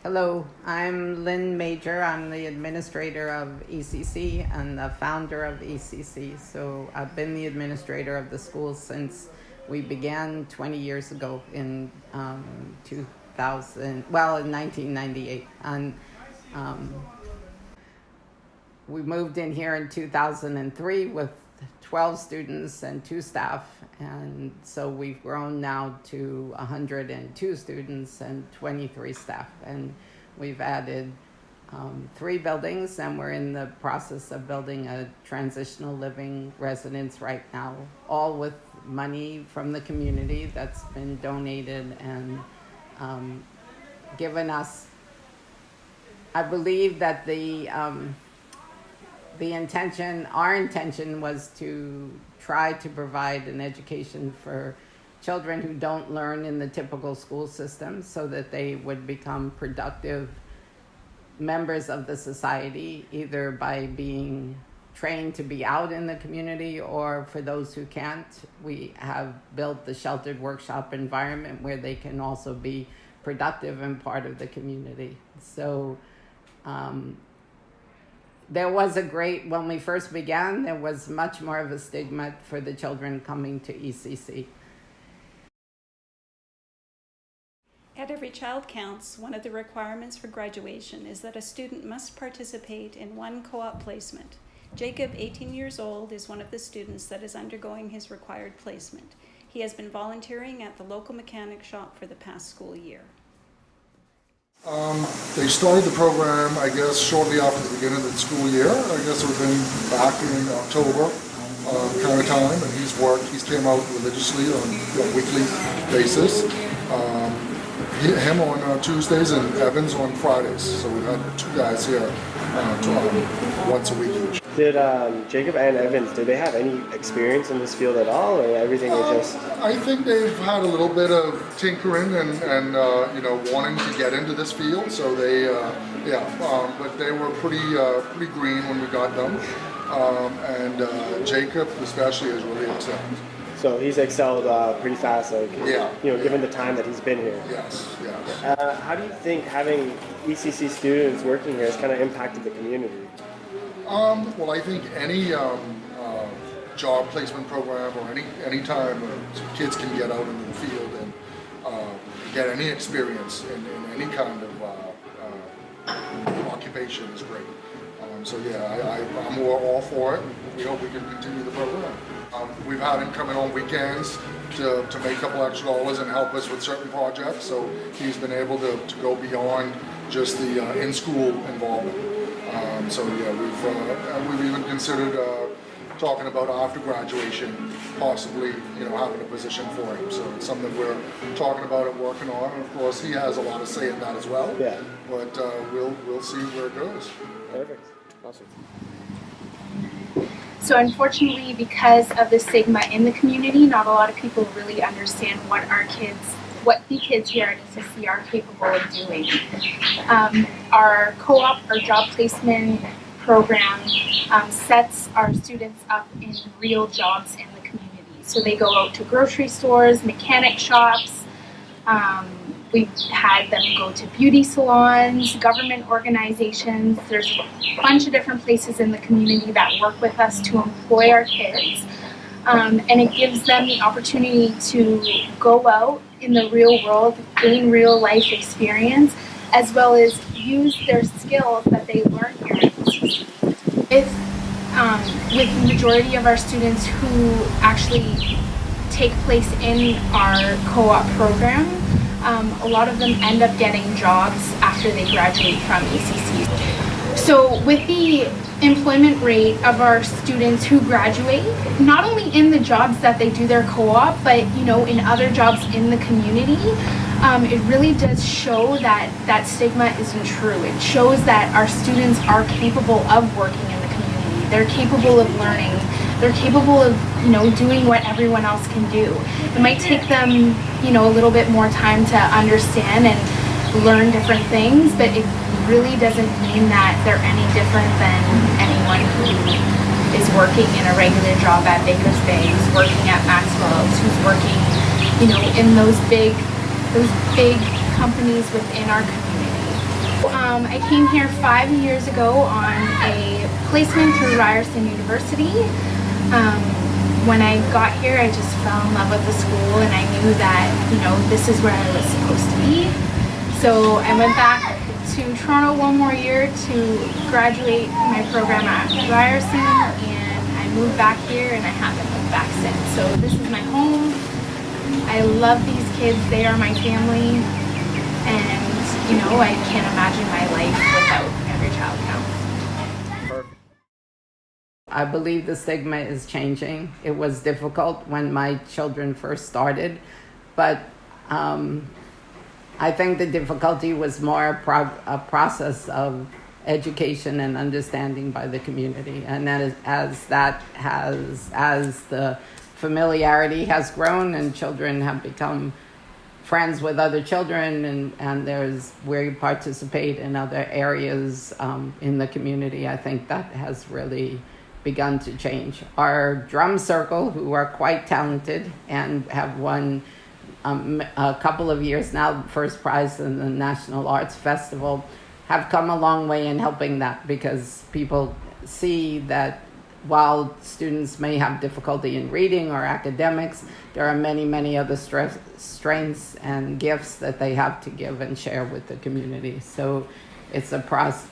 Hello, I'm Lynn Major. I'm the administrator of ECC and the founder of ECC. So I've been the administrator of the school since we began 20 years ago in 1998. And we moved in here in 2003 with 12 students and 2 staff, and so we've grown now to 102 students and 23 staff, and we've added 3 buildings, and we're in the process of building a transitional living residence right now, all with money from the community that's been donated and given us. I believe that our intention was to try to provide an education for children who don't learn in the typical school system so that they would become productive members of the society, either by being trained to be out in the community, or for those who can't, we have built the sheltered workshop environment where they can also be productive and part of the community. So when we first began, there was much more of a stigma for the children coming to ECC. At Every Child Counts, one of the requirements for graduation is that a student must participate in one co-op placement. Jacob, 18 years old, is one of the students that is undergoing his required placement. He has been volunteering at the local mechanic shop for the past school year. They started the program, I guess, shortly after the beginning of the school year. I guess it would have been back in October kind of time, and he's came out religiously on a weekly basis. Him on Tuesdays and Evans on Fridays. So we've had 2 guys here once a week each. Did Jacob and Evans, did they have any experience in this field at all, or everything is just? I think they've had a little bit of tinkering and wanting to get into this field. So they, but they were pretty green when we got them. And Jacob especially is really excelled. So he's excelled pretty fast, given the time that he's been here. Yes. How do you think having ECC students working here has kind of impacted the community? Well, I think any job placement program or any time kids can get out into the field and get any experience in any kind of occupation is great. I'm all for it. We hope we can continue the program. We've had him come in on weekends to make a couple extra dollars and help us with certain projects. So he's been able to go beyond just the in-school involvement. We've even considered talking about after graduation, possibly having a position for him. So it's something we're talking about and working on. And of course, he has a lot of say in that as well. Yeah. But we'll see where it goes. Perfect. Awesome. So unfortunately, because of the stigma in the community, not a lot of people really understand what the kids here at ECC are capable of doing. Our co-op or job placement program sets our students up in real jobs in the community. So they go out to grocery stores, mechanic shops. We've had them go to beauty salons, government organizations. There's a bunch of different places in the community that work with us to employ our kids. And it gives them the opportunity to go out in the real world, gain real life experience, as well as use their skills that they learn here at ECC. With the majority of our students who actually take place in our co-op program, a lot of them end up getting jobs after they graduate from ECC. So with the employment rate of our students who graduate, not only in the jobs that they do their co-op, but in other jobs in the community, it really does show that stigma isn't true. It shows that our students are capable of working in the community. They're capable of learning. They're capable of doing what everyone else can do. It might take them a little bit more time to understand and learn different things, but it really doesn't mean that they're any different than anyone who is working in a regular job at Baker's Bay, who's working at Maxwell's, who's working in those big companies within our community. I came here 5 years ago on a placement through Ryerson University. When I got here, I just fell in love with the school, and I knew that, this is where I was supposed to be. So I went back to Toronto one more year to graduate my program at Ryerson, and I moved back here, and I haven't moved back since. So this is my home. I love these kids. They are my family, and I can't imagine my life without Every Child Counts. I believe the stigma is changing. It was difficult when my children first started, but I think the difficulty was more a process of education and understanding by the community. And that is, as the familiarity has grown and children have become friends with other children, and we participate in other areas in the community, I think that has really begun to change. Our drum circle, who are quite talented and have won a couple of years now first prize in the National Arts Festival, have come a long way in helping that, because people see that while students may have difficulty in reading or academics, there are many, many other strengths and gifts that they have to give and share with the community. So it's a process,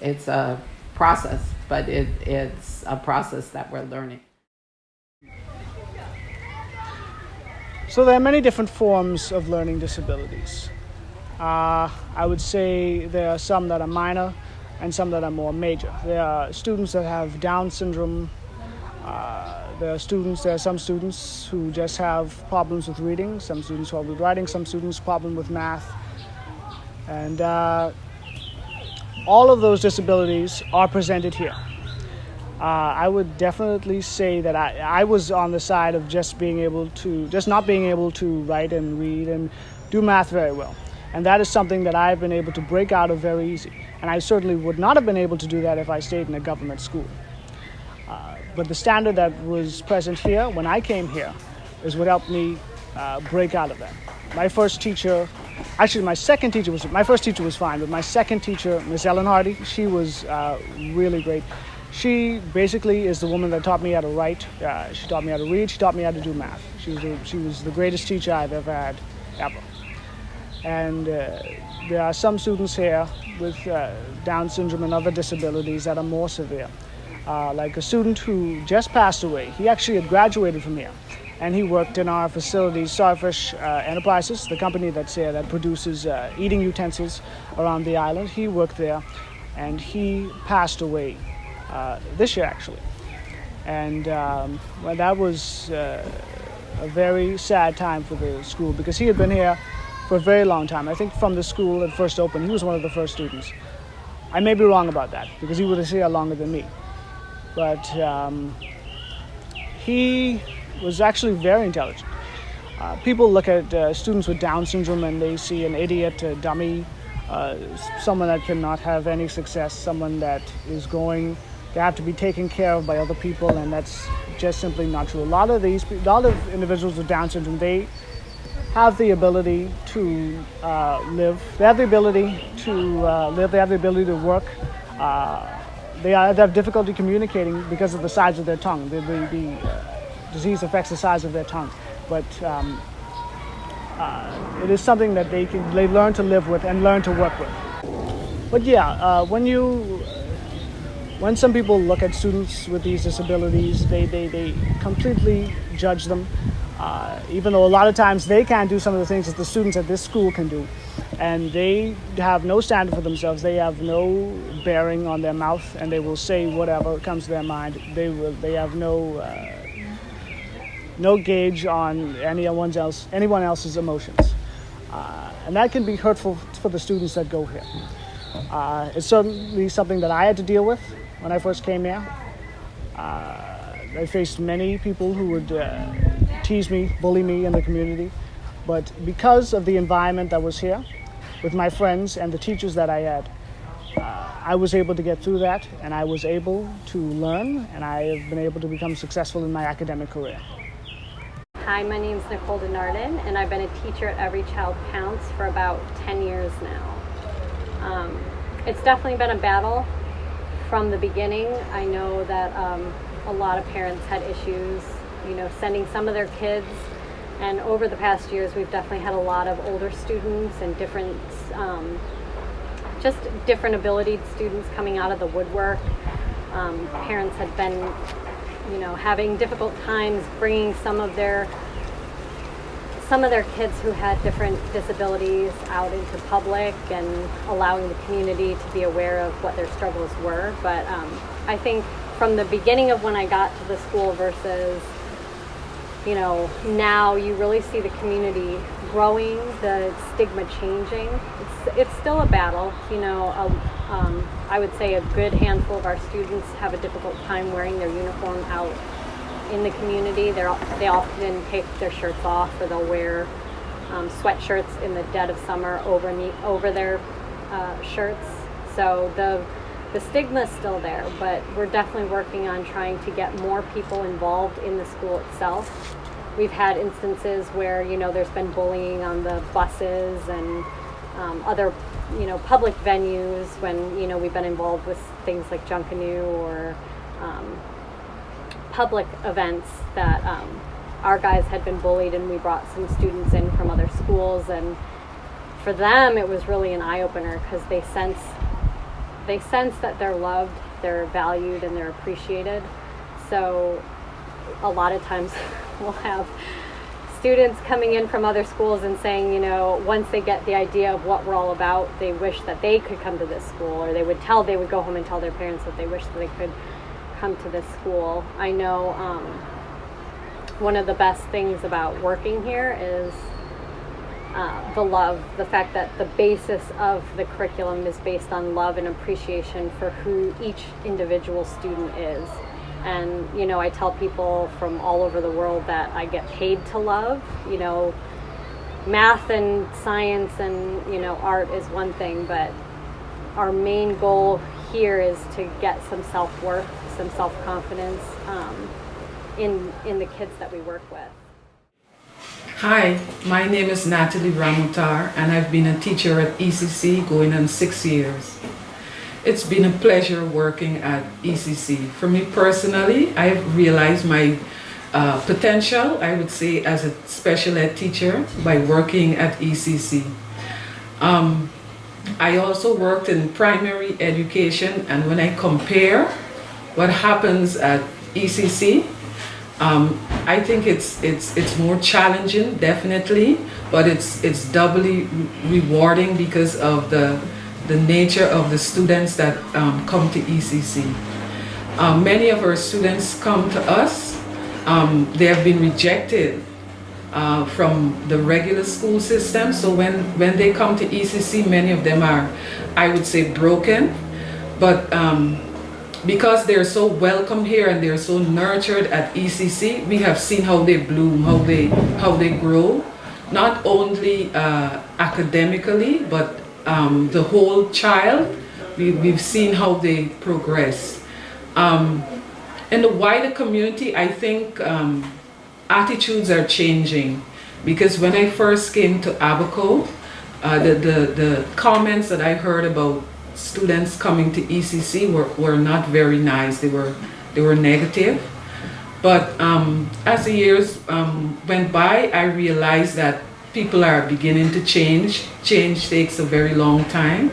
but it's a process that we're learning. So there are many different forms of learning disabilities. I would say there are some that are minor and some that are more major. There are students that have Down syndrome. There are some students who just have problems with reading, some students problem with writing, some students problem with math. And all of those disabilities are presented here. I would definitely say that I was on the side of just not being able to write and read and do math very well. And that is something that I've been able to break out of very easy. And I certainly would not have been able to do that if I stayed in a government school. But the standard that was present here when I came here is what helped me break out of that. My first teacher was fine, but my second teacher, Miss Ellen Hardy, she was really great. She basically is the woman that taught me how to write. She taught me how to read. She taught me how to do math. She was the greatest teacher I've ever had, ever. And there are some students here with Down syndrome and other disabilities that are more severe. Like a student who just passed away. He actually had graduated from here, and he worked in our facility, Starfish Enterprises, the company that's here that produces eating utensils around the island. He worked there, and he passed away this year, actually. And that was a very sad time for the school, because he had been here for a very long time. I think from the school it first opened, he was one of the first students. I may be wrong about that, because he was here longer than me. But he was actually very intelligent. People look at students with Down syndrome and they see an idiot, a dummy, someone that cannot have any success, someone that they have to be taken care of by other people, and that's just simply not true. A lot of individuals with Down syndrome, they have the ability to live. They have the ability to live. They have the ability to work. They have difficulty communicating because of the size of their tongue. The disease affects the size of their tongue. But it is something that they learn to live with and learn to work with. But yeah, when some people look at students with these disabilities, they completely judge them. Even though a lot of times they can't do some of the things that the students at this school can do. And they have no standard for themselves. They have no bearing on their mouth, and they will say whatever comes to their mind. They have no gauge on anyone else's emotions. And that can be hurtful for the students that go here. It's certainly something that I had to deal with when I first came here. I faced many people who would tease me, bully me in the community. But because of the environment that was here, with my friends and the teachers that I had, I was able to get through that, and I was able to learn, and I have been able to become successful in my academic career. Hi, my name is Nicole Denardin, and I've been a teacher at Every Child Counts for about 10 years now. it's definitely been a battle from the beginning. I know that a lot of parents had issues, sending some of their kids. And over the past years, we've definitely had a lot of older students and different, just different ability students coming out of the woodwork. Parents had been, having difficult times bringing some of their kids who had different disabilities out into public and allowing the community to be aware of what their struggles were. But I think from the beginning of when I got to the school versus now you really see the community growing, the stigma changing. It's still a battle. I would say a good handful of our students have a difficult time wearing their uniform out in the community. They often take their shirts off, or they'll wear sweatshirts in the dead of summer over their shirts. So the stigma is still there, but we're definitely working on trying to get more people involved in the school itself. We've had instances where, there's been bullying on the buses and other, public venues when, we've been involved with things like Junkanoo or public events that our guys had been bullied, and we brought some students in from other schools, and for them it was really an eye-opener because they sense that they're loved, they're valued, and they're appreciated. So a lot of times we'll have students coming in from other schools and saying, once they get the idea of what we're all about, they wish that they could come to this school, or they would go home and tell their parents that they wish that they could come to this school. I know one of the best things about working here is the love, the fact that the basis of the curriculum is based on love and appreciation for who each individual student is. And, I tell people from all over the world that I get paid to love. Math and science and, art is one thing, but our main goal here is to get some self-worth, some self-confidence in the kids that we work with. Hi, my name is Natalie Ramutar, and I've been a teacher at ECC going on 6 years. It's been a pleasure working at ECC. For me personally, I've realized my potential, I would say, as a special ed teacher by working at ECC. I also worked in primary education, and when I compare what happens at ECC, I think it's more challenging, definitely, but it's doubly rewarding because of the nature of the students that come to ECC. Many of our students come to us. They have been rejected from the regular school system. So when they come to ECC, many of them are, I would say, broken. But because they're so welcome here and they're so nurtured at ECC, we have seen how they bloom, how they grow, not only academically, but the whole child. We've seen how they progress. In the wider community, I think attitudes are changing, because when I first came to Abaco, the comments that I heard about students coming to ECC were not very nice. They were negative. But as the years went by, I realized that people are beginning to change. Change takes a very long time,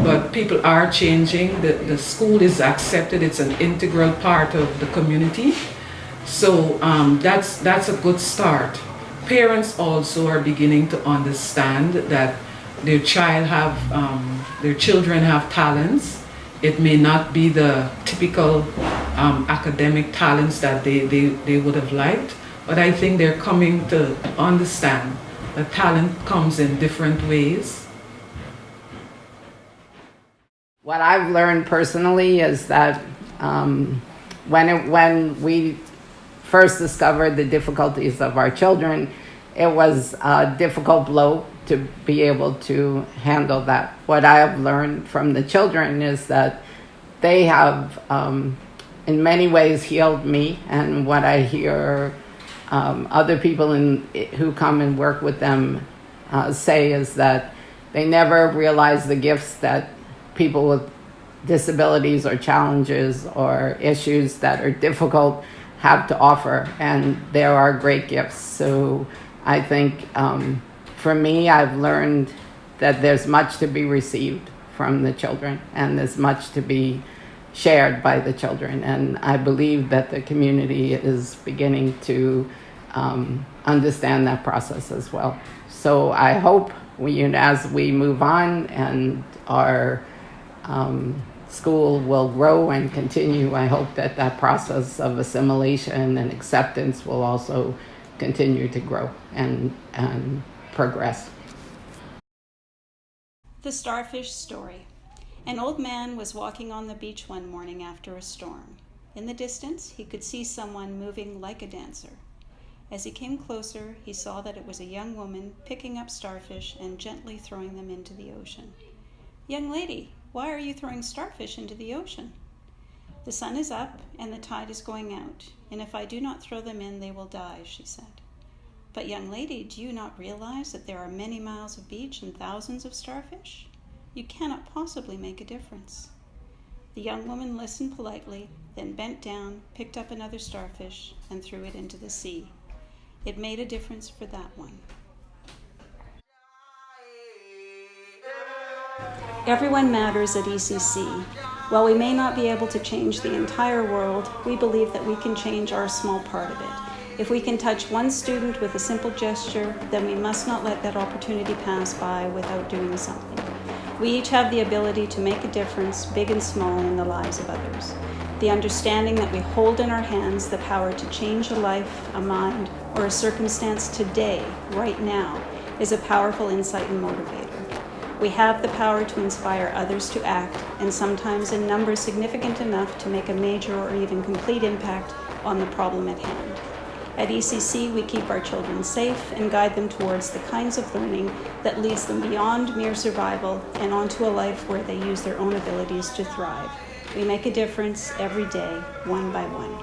but people are changing. The school is accepted. It's an integral part of the community. So that's a good start. Parents also are beginning to understand that their children have talents. It may not be the typical academic talents that they would have liked, but I think they're coming to understand that talent comes in different ways. What I've learned personally is that when we first discovered the difficulties of our children, it was a difficult blow to be able to handle that. What I have learned from the children is that they have, in many ways, healed me, and what I hear other people who come and work with them say is that they never realize the gifts that people with disabilities or challenges or issues that are difficult have to offer, and there are great gifts. So I think for me, I've learned that there's much to be received from the children, and there's much to be shared by the children, and I believe that the community is beginning to understand that process as well. So I hope as we move on and our school will grow and continue, I hope that that process of assimilation and acceptance will also continue to grow and progress. The Starfish Story. An old man was walking on the beach one morning after a storm. In the distance, he could see someone moving like a dancer. As he came closer, he saw that it was a young woman picking up starfish and gently throwing them into the ocean. "Young lady, why are you throwing starfish into the ocean?" "The sun is up and the tide is going out, and if I do not throw them in, they will die," she said. "But young lady, do you not realize that there are many miles of beach and thousands of starfish? You cannot possibly make a difference." The young woman listened politely, then bent down, picked up another starfish, and threw it into the sea. It made a difference for that one. Everyone matters at ECC. While we may not be able to change the entire world, we believe that we can change our small part of it. If we can touch one student with a simple gesture, then we must not let that opportunity pass by without doing something. We each have the ability to make a difference, big and small, in the lives of others. The understanding that we hold in our hands the power to change a life, a mind, or a circumstance today, right now, is a powerful insight and motivator. We have the power to inspire others to act, and sometimes in numbers significant enough to make a major or even complete impact on the problem at hand. At ECC, we keep our children safe and guide them towards the kinds of learning that leads them beyond mere survival and onto a life where they use their own abilities to thrive. We make a difference every day, one by one.